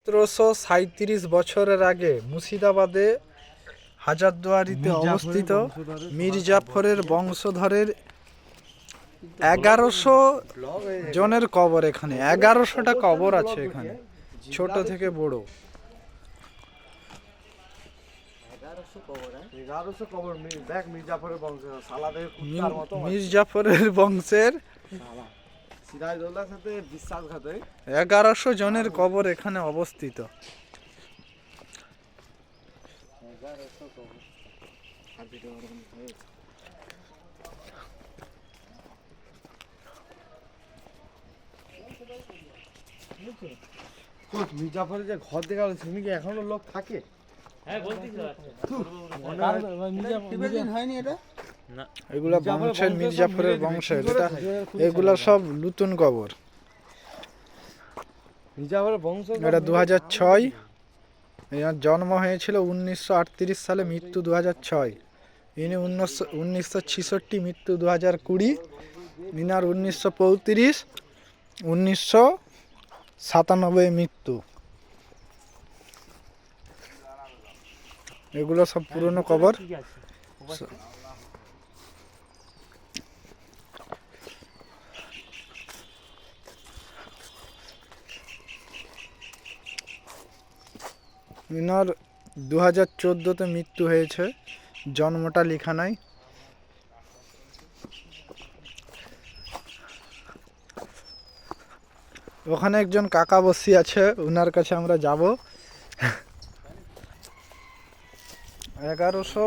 1737 আগে মুর্শিদাবাদে হাজারদুয়ারিতে অবস্থিত মির্জাফরের বংশধরের 1100 জনের কবর। এখানে 1100টা কবর আছে এখানে, ছোট থেকে বড়। 1100 বংশের 1100 জনের কবর এখানে অবস্থিত। মির্জাফরের যে ঘর দেখা গেল সেখানে কি এখনো লোক থাকে? এগুলা বংশের, মির্জাফরের বংশের, এগুলা সব নতুন কবর। মির্জাফরের বংশ এটা 2006, এর জন্ম হয়েছিল 1938 সালে, মৃত্যু 2006। ইনি 1966, মৃত্যু 2020। ইনার 1935, 1997 মৃত্যু। এগুলো সব পুরনো কবর। ইনার 2014-তে মৃত্যু হয়েছে, জন্মটা লেখা নাই। ওখানে একজন কাকা বসি আছে, ওনার কাছে আমরা যাব। 1100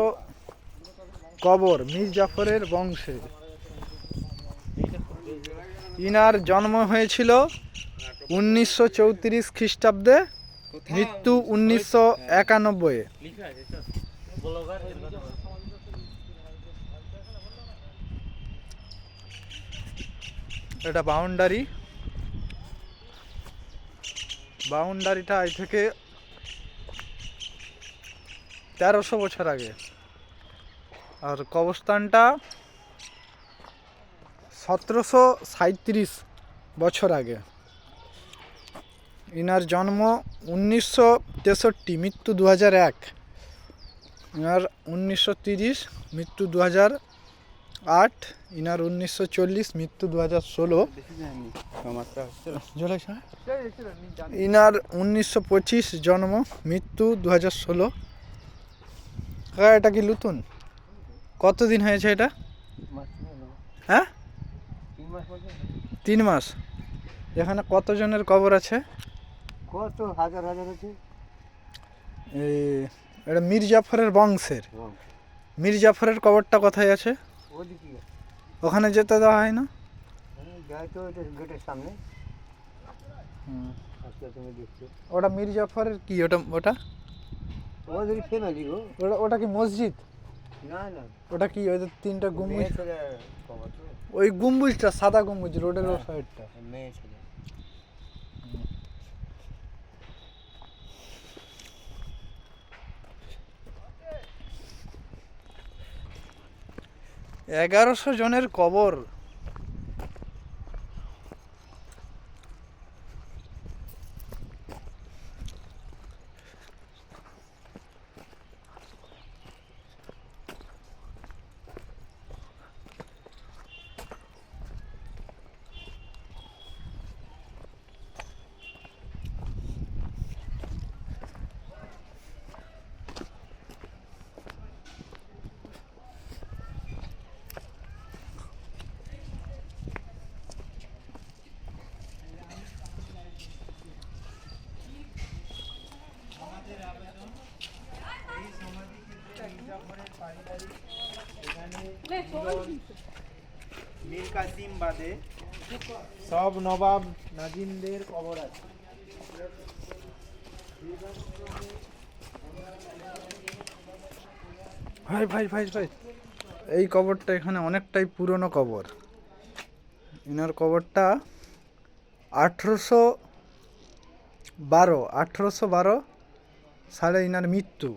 কবর মির্জাফরের বংশে। ইনার জন্ম হয়েছিল 1934 খ্রিস্টাব্দে, মৃত্যু 1991। এটা বাউন্ডারিটা আজ থেকে 1300 বছর আগে। আর কবরস্থানটা 1737 বছর আগে। ইনার জন্ম 1963, মৃত্যু 2001। ইনার 1930, মৃত্যু 2008। ইনার 1940, মৃত্যু 2016। ইনার 1925 জন্ম, মৃত্যু 2016। এটা কি নতুন? কতদিন হয়েছে এটা? হ্যাঁ, 3 মাস। এখানে কতজনের কবর আছে? কত হাজার হাজার আছে। এটা মির্জাফরের বংশের। মির্জাফরের কবরটা কোথায় আছে? ওখানে যেতে দেওয়া হয় না? গেটের সামনে। ওটা মির্জাফরের কি? ওটা ওটা কি মসজিদ? না না, ওটা কি? ওই 3টা গম্বুজ, ওই গম্বুজটা সাদা গম্বুজ, রোডের ওই সাইডটা। 1100 জনের কবর। মীর কাসিম বাদে সব নবাব নাজিমদের কবর আছে। ভাই ভাই ভাই ভাই, এই কবরটা এখানে অনেকটাই পুরনো কবর। ইনার কবরটা 1812 সালে ইনার মৃত্যু।